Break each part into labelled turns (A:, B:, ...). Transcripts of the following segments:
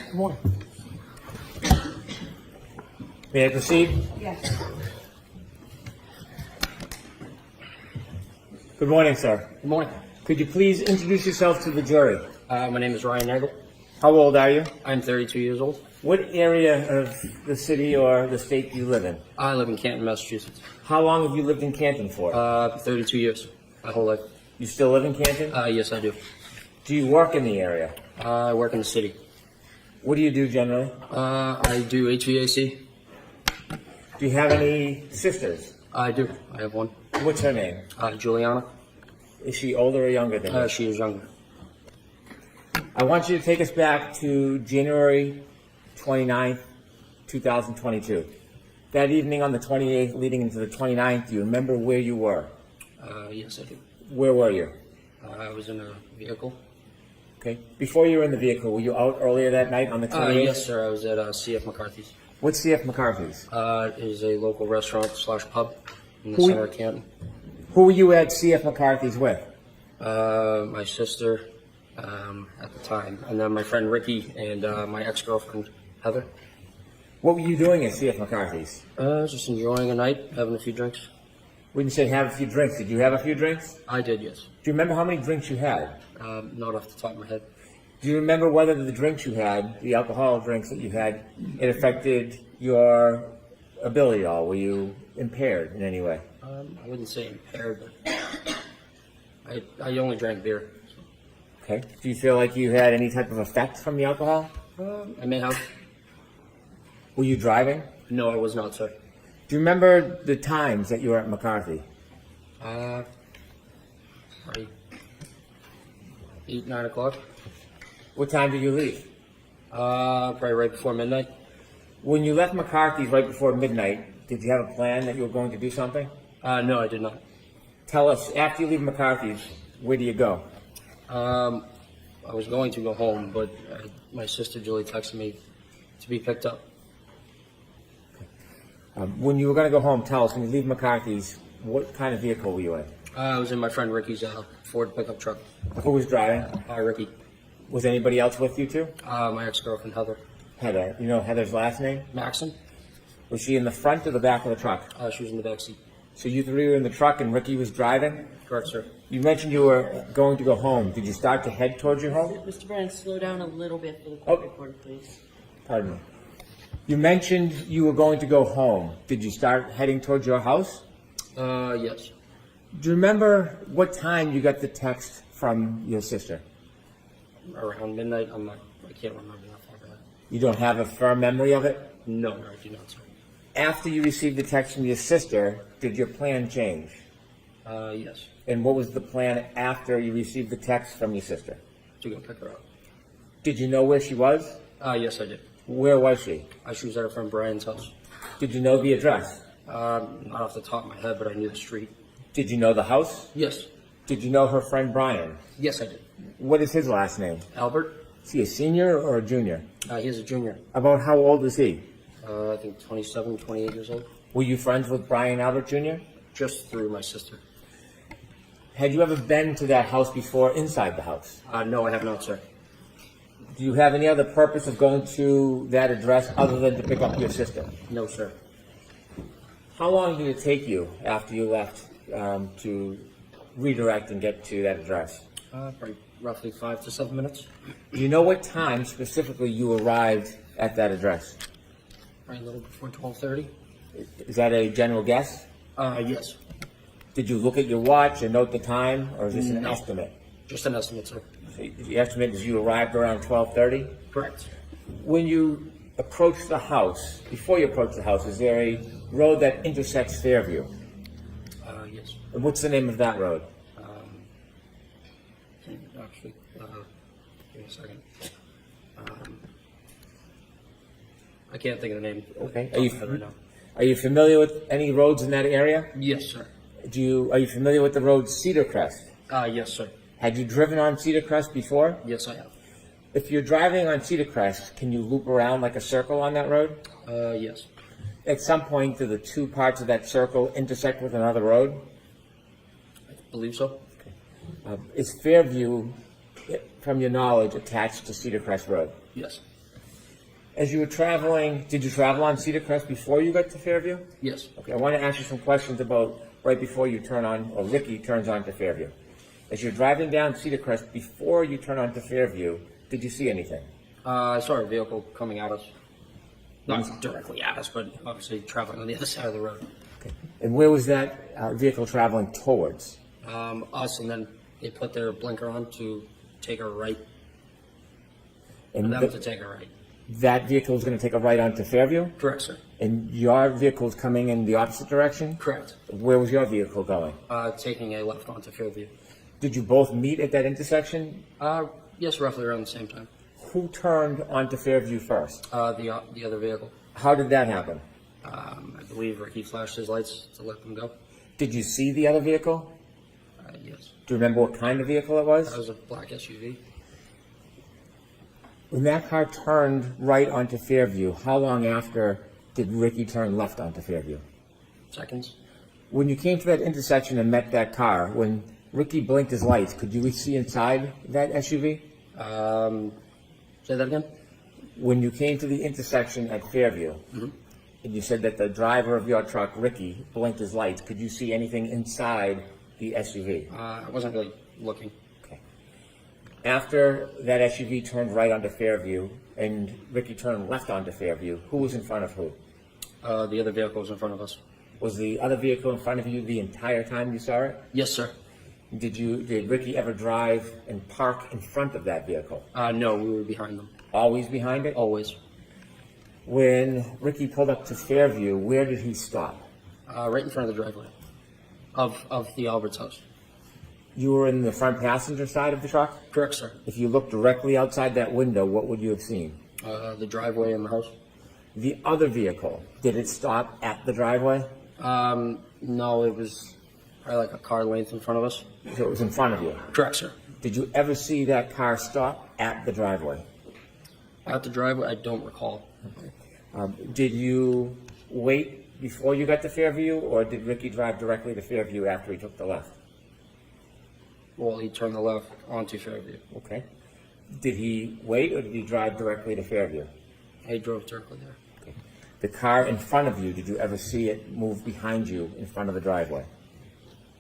A: Good morning. May I proceed?
B: Yes.
A: Good morning, sir.
C: Good morning.
A: Could you please introduce yourself to the jury?
C: My name is Ryan Nagel.
A: How old are you?
C: I'm 32 years old.
A: What area of the city or the state do you live in?
C: I live in Canton, Massachusetts.
A: How long have you lived in Canton for?
C: 32 years, my whole life.
A: You still live in Canton?
C: Yes, I do.
A: Do you work in the area?
C: I work in the city.
A: What do you do generally?
C: I do HVAC.
A: Do you have any sisters?
C: I do. I have one.
A: What's her name?
C: Juliana.
A: Is she older or younger than you?
C: She is younger.
A: I want you to take us back to January 29th, 2022. That evening on the 28th leading into the 29th, do you remember where you were?
C: Yes, I do.
A: Where were you?
C: I was in a vehicle.
A: Okay. Before you were in the vehicle, were you out earlier that night on the 28th?
C: Yes, sir. I was at CF McCarthy's.
A: What's CF McCarthy's?
C: It is a local restaurant / pub in the
A: Who-
C: center of Canton.
A: Who were you at CF McCarthy's with?
C: My sister at the time, and then my friend Ricky and my ex-girlfriend Heather.
A: What were you doing at CF McCarthy's?
C: Just enjoying a night, having a few drinks.
A: When you say have a few drinks, did you have a few drinks?
C: I did, yes.
A: Do you remember how many drinks you had?
C: Not off the top of my head.
A: Do you remember whether the drinks you had, the alcohol drinks that you had, it affected your ability at all? Were you impaired in any way?
C: I wouldn't say impaired, but I only drank beer.
A: Okay. Do you feel like you had any type of effect from the alcohol?
C: I may have.
A: Were you driving?
C: No, I was not, sir.
A: Do you remember the times that you were at McCarthy?
C: Probably 8, 9 o'clock.
A: What time did you leave?
C: Probably right before midnight.
A: When you left McCarthy's right before midnight, did you have a plan that you were going to do something?
C: No, I did not.
A: Tell us, after you leave McCarthy's, where do you go?
C: I was going to go home, but my sister Julie texted me to be picked up.
A: When you were going to go home, tell us, when you leave McCarthy's, what kind of vehicle were you in?
C: I was in my friend Ricky's Ford pickup truck.
A: Who was driving?
C: Ricky.
A: Was anybody else with you too?
C: My ex-girlfriend Heather.
A: Heather. You know Heather's last name?
C: Maxon.
A: Was she in the front or the back of the truck?
C: She was in the back seat.
A: So you three were in the truck and Ricky was driving?
C: Correct, sir.
A: You mentioned you were going to go home. Did you start to head towards your home?
B: Mr. Brand, slow down a little bit for the
A: Oh.
B: court reporter, please.
A: Pardon me. You mentioned you were going to go home. Did you start heading towards your house?
C: Yes.
A: Do you remember what time you got the text from your sister?
C: Around midnight. I can't remember that far back.
A: You don't have a firm memory of it?
C: No, I do not, sir.
A: After you received the text from your sister, did your plan change?
C: Yes.
A: And what was the plan after you received the text from your sister?
C: To go pick her up.
A: Did you know where she was?
C: Yes, I did.
A: Where was she?
C: She was at her friend Brian's house.
A: Did you know the address?
C: Not off the top of my head, but I knew the street.
A: Did you know the house?
C: Yes.
A: Did you know her friend Brian?
C: Yes, I did.
A: What is his last name?
C: Albert.
A: Is he a senior or a junior?
C: He's a junior.
A: About how old is he?
C: I think 27, 28 years old.
A: Were you friends with Brian Albert Jr.?
C: Just through my sister.
A: Had you ever been to that house before inside the house?
C: No, I have not, sir.
A: Do you have any other purpose of going to that address other than to pick up your sister?
C: No, sir.
A: How long did it take you after you left to redirect and get to that address?
C: Probably roughly 5 to 7 minutes.
A: Do you know what time specifically you arrived at that address?
C: Probably a little before 12:30.
A: Is that a general guess?
C: Yes.
A: Did you look at your watch and note the time, or is this an
C: No.
A: estimate?
C: Just an estimate, sir.
A: So the estimate is you arrived around 12:30?
C: Correct.
A: When you approach the house, before you approach the house, is there a road that intersects Fairview?
C: Yes.
A: And what's the name of that road?
C: Actually, give me a second. I can't think of the name.
A: Okay.
C: Right now.
A: Are you familiar with any roads in that area?
C: Yes, sir.
A: Are you familiar with the road Cedar Crest?
C: Yes, sir.
A: Had you driven on Cedar Crest before?
C: Yes, I have.
A: If you're driving on Cedar Crest, can you loop around like a circle on that road?
C: Yes.
A: At some point, do the two parts of that circle intersect with another road?
C: I believe so.
A: Is Fairview, from your knowledge, attached to Cedar Crest Road?
C: Yes.
A: As you were traveling, did you travel on Cedar Crest before you got to Fairview?
C: Yes.
A: Okay, I want to ask you some questions about right before you turn on, or Ricky turns on to Fairview. As you're driving down Cedar Crest, before you turn on to Fairview, did you see anything?
C: I saw a vehicle coming at us. Not directly at us, but obviously traveling on the other side of the road.
A: Okay. And where was that vehicle traveling towards?
C: Us, and then they put their blinker on to take a right.
A: And
C: For them to take a right.
A: that vehicle is going to take a right onto Fairview?
C: Correct, sir.
A: And your vehicle is coming in the opposite direction?
C: Correct.
A: Where was your vehicle going?
C: Taking a left onto Fairview.
A: Did you both meet at that intersection?
C: Yes, roughly around the same time.
A: Who turned onto Fairview first?
C: The other vehicle.
A: How did that happen?
C: I believe Ricky flashed his lights to let them go.
A: Did you see the other vehicle?
C: Yes.
A: Do you remember what kind of vehicle it was?
C: That was a black SUV.
A: When that car turned right onto Fairview, how long after did Ricky turn left onto Fairview?
C: Seconds.
A: When you came to that intersection and met that car, when Ricky blinked his lights, could you see inside that SUV?
C: Say that again?
A: When you came to the intersection at Fairview, and you said that the driver of your truck, Ricky, blinked his lights, could you see anything inside the SUV?
C: I wasn't really looking.
A: Okay. After that SUV turned right onto Fairview and Ricky turned left onto Fairview, who was in front of who?
C: The other vehicle was in front of us.
A: Was the other vehicle in front of you the entire time you saw it?
C: Yes, sir.
A: Did Ricky ever drive and park in front of that vehicle?
C: No, we were behind them.
A: Always behind it?
C: Always.
A: When Ricky pulled up to Fairview, where did he stop?
C: Right in front of the driveway of the Albert's house.
A: You were in the front passenger side of the truck?
C: Correct, sir.
A: If you looked directly outside that window, what would you have seen?
C: The driveway and the house.
A: The other vehicle, did it stop at the driveway?
C: No, it was probably like a car length in front of us.
A: So it was in front of you.
C: Correct, sir.
A: Did you ever see that car stop at the driveway?
C: At the driveway, I don't recall.
A: Did you wait before you got to Fairview, or did Ricky drive directly to Fairview after he took the left?
C: Well, he turned the left onto Fairview.
A: Okay. Did he wait, or did he drive directly to Fairview?
C: I drove directly there.
A: Okay. The car in front of you, did you ever see it move behind you in front of the driveway?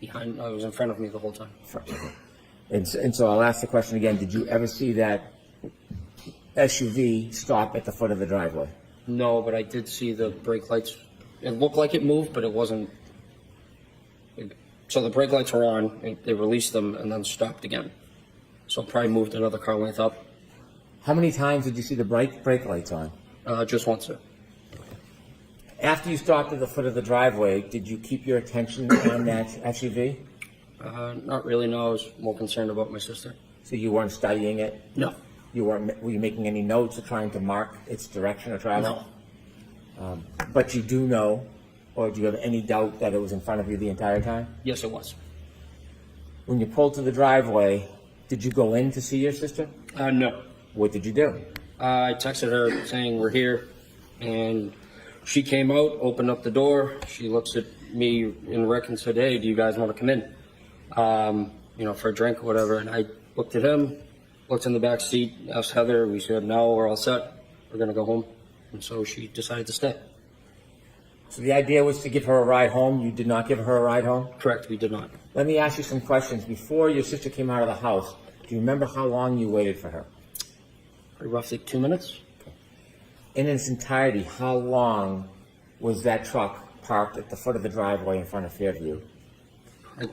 C: It was in front of me the whole time.
A: And so I'll ask the question again. Did you ever see that SUV stop at the foot of the driveway?
C: No, but I did see the brake lights. It looked like it moved, but it wasn't. So the brake lights were on, and they released them and then stopped again. So it probably moved another car length up.
A: How many times did you see the brake lights on?
C: Just once, sir.
A: After you stopped at the foot of the driveway, did you keep your attention on that SUV?
C: Not really, no. I was more concerned about my sister.
A: So you weren't studying it?
C: No.
A: Were you making any notes or trying to mark its direction or travel? No. But you do know, or do you have any doubt that it was in front of you the entire time?
C: Yes, it was.
A: When you pulled to the driveway, did you go in to see your sister?
C: No.
A: What did you do?
C: I texted her saying we're here, and she came out, opened up the door. She looks at me and Rick and said, "Hey, do you guys want to come in? For a drink or whatever." And I looked at him, looked in the back seat, asked Heather. We said, "No, we're all set. We're going to go home." And so she decided to stay.
A: So the idea was to give her a ride home. You did not give her a ride home?
C: Correct, we did not.
A: Let me ask you some questions. Before your sister came out of the house, do you remember how long you waited for her?
C: Roughly 2 minutes.
A: In its entirety, how long was that truck parked at the foot of the driveway in front of Fairview?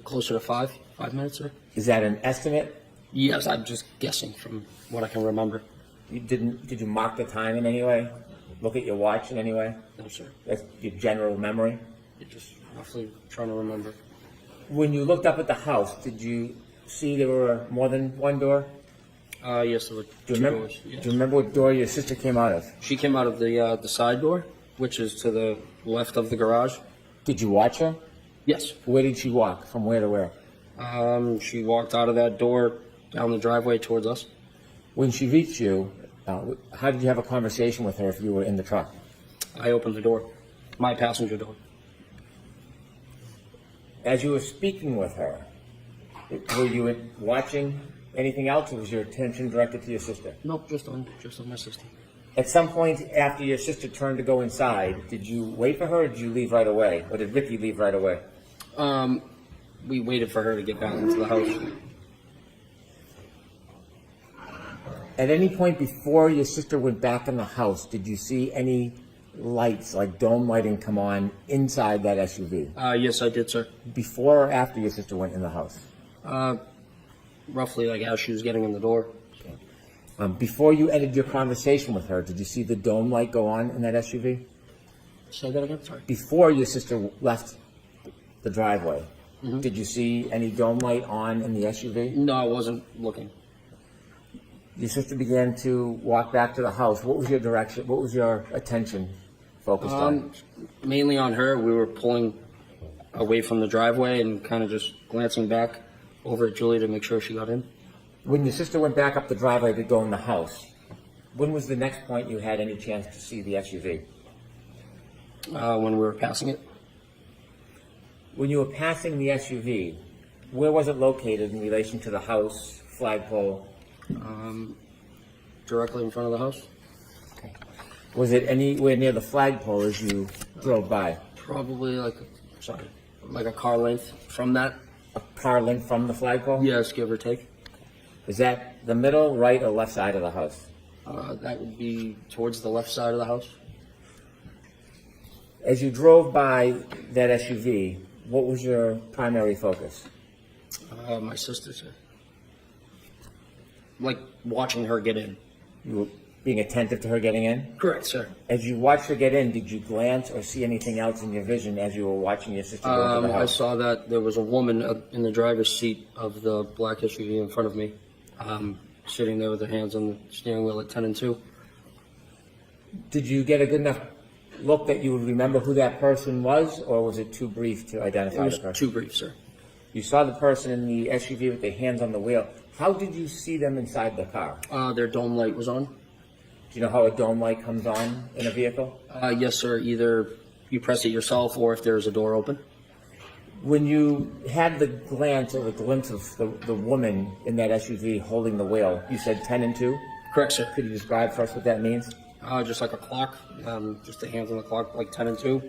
C: Closer to 5 minutes, sir.
A: Is that an estimate?
C: Yes, I'm just guessing from what I can remember.
A: Did you mark the time in any way? Look at your watch in any way?
C: No, sir.
A: That's your general memory?
C: You're just roughly trying to remember.
A: When you looked up at the house, did you see there were more than one door?
C: Yes, there were
A: Do you
C: two
A: remember?
C: doors. Yes.
A: Do you remember what door your sister came out of?
C: She came out of the side door, which is to the left of the garage.
A: Did you watch her?
C: Yes.
A: Where did she walk? From where to where?
C: She walked out of that door down the driveway towards us.
A: When she reached you, how did you have a conversation with her if you were in the truck?
C: I opened the door, my passenger door.
A: As you were speaking with her, were you watching anything else, or was your attention directed to your sister?
C: Nope, just on my sister.
A: At some point after your sister turned to go inside, did you wait for her or did you leave right away? Or did Ricky leave right away?
C: We waited for her to get back into the house.
A: At any point before your sister went back in the house, did you see any lights, like dome lighting, come on inside that SUV?
C: Yes, I did, sir.
A: Before or after your sister went in the house?
C: Roughly like as she was getting in the door.
A: Before you ended your conversation with her, did you see the dome light go on in that SUV?
C: Say that again? Sorry.
A: Before your sister left the driveway, did you see any dome light on in the SUV?
C: No, I wasn't looking.
A: Your sister began to walk back to the house. What was your direction? What was your attention focused on?
C: Mainly on her. We were pulling away from the driveway and kind of just glancing back over at Julie to make sure she got in.
A: When your sister went back up the driveway to go in the house, when was the next point you had any chance to see the SUV?
C: When we were passing it.
A: When you were passing the SUV, where was it located in relation to the house, flagpole?
C: Directly in front of the house.
A: Okay. Was it anywhere near the flagpole as you drove by?
C: Probably like a car length from that.
A: A car length from the flagpole?
C: Yes, give or take.
A: Is that the middle, right, or left side of the house?
C: That would be towards the left side of the house.
A: As you drove by that SUV, what was your primary focus?
C: My sister said. Like watching her get in.
A: You were being attentive to her getting in?
C: Correct, sir.
A: As you watched her get in, did you glance or see anything else in your vision as you were watching your sister go into the
C: I
A: house?
C: saw that there was a woman in the driver's seat of the black SUV in front of me, sitting there with her hands on the steering wheel at 10 and 2.
A: Did you get a good enough look that you would remember who that person was, or was it too brief to
C: It
A: identify
C: was
A: the person?
C: too brief, sir.
A: You saw the person in the SUV with their hands on the wheel. How did you see them inside the car?
C: Their dome light was on.
A: Do you know how a dome light comes on in a vehicle?
C: Yes, sir. Either you press it yourself or if there's a door open.
A: When you had the glance or the glimpse of the woman in that SUV holding the wheel, you said 10 and 2?
C: Correct, sir.
A: Could you describe for us what that means?
C: Just like a clock, just the hands on the clock, like 10 and 2.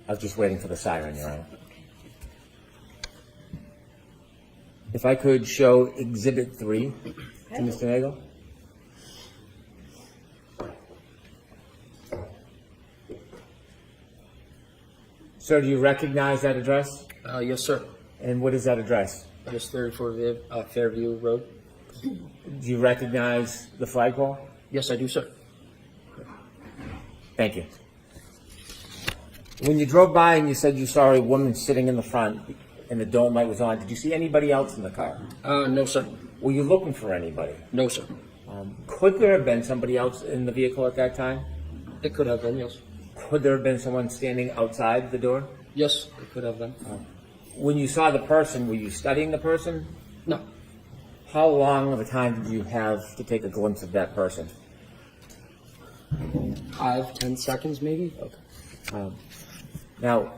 A: I was just waiting for the siren, Your Honor. If I could show Exhibit 3 to Mr. Nagel. Sir, do you recognize that address?
C: Yes, sir.
A: And what is that address?
C: Just 34 Fairview Road.
A: Do you recognize the flagpole?
C: Yes, I do, sir.
A: Thank you. When you drove by and you said you saw a woman sitting in the front and the dome light was on, did you see anybody else in the car?
C: No, sir.
A: Were you looking for anybody?
C: No, sir.
A: Could there have been somebody else in the vehicle at that time?
C: It could have been, yes.
A: Could there have been someone standing outside the door?
C: Yes, it could have been.
A: When you saw the person, were you studying the person?
C: No.
A: How long of a time did you have to take a glimpse of that person?
C: 5-10 seconds, maybe.
A: Okay. Now,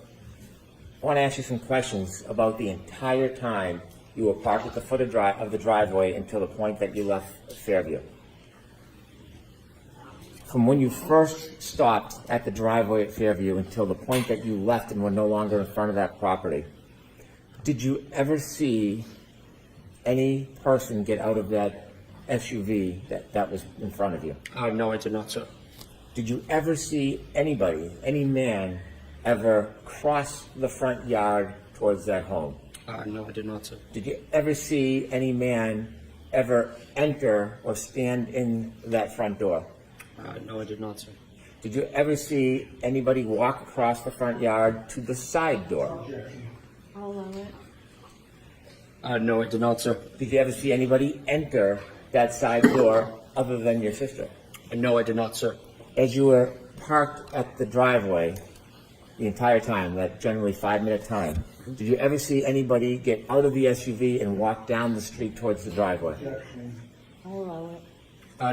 A: I want to ask you some questions about the entire time you were parked at the foot of the driveway until the point that you left Fairview. From when you first stopped at the driveway at Fairview until the point that you left and were no longer in front of that property, did you ever see any person get out of that SUV that was in front of you?
C: No, I did not, sir.
A: Did you ever see anybody, any man, ever cross the front yard towards that home?
C: No, I did not, sir.
A: Did you ever see any man ever enter or stand in that front door?
C: No, I did not, sir.
A: Did you ever see anybody walk across the front yard to the side door?
B: I'll allow it.
C: No, I did not, sir.
A: Did you ever see anybody enter that side door other than your sister?
C: No, I did not, sir.
A: As you were parked at the driveway the entire time, that generally 5-minute time, did you ever see anybody get out of the SUV and walk down the street towards the driveway?
B: I'll allow it.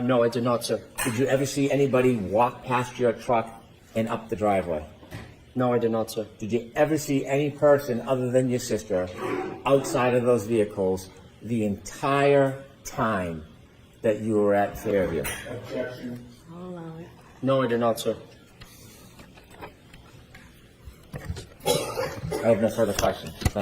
C: No, I did not, sir.
A: Did you ever see anybody walk past your truck and up the driveway?
C: No, I did not, sir.
A: Did you ever see any person other than your sister outside of those vehicles the entire time that you were at Fairview?
B: I'll allow it.
C: No, I did not, sir.
A: I have no further questions. Thanks.